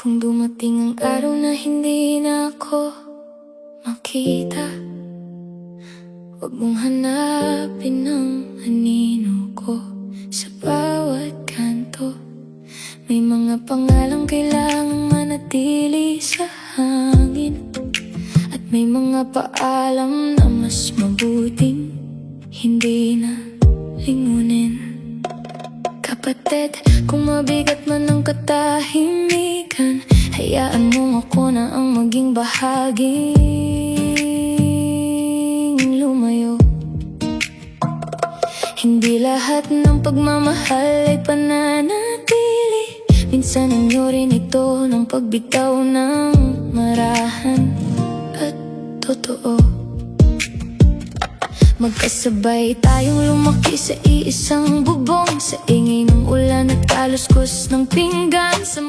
Kung dumating ang araw na hindi na ako makita, huwag mong hanapin ang anino ko. Sa bawat kanto, may mga pangalang kailangang manatili sa hangin, at may mga paalam na mas mabuting hindi na lingunin. Kapatid, kung mabigat man ang katahimikan, hayaan mo ako na ang maging bahaging lumayo. Hindi lahat ng pagmamahal ay pananatili. Minsan inyo rin ito ng pagbitaw ng marahan at totoo. Magkasabay tayong lumaki sa iisang bubong, sa ingay ng ulan at kaluskos ng pinggan, sa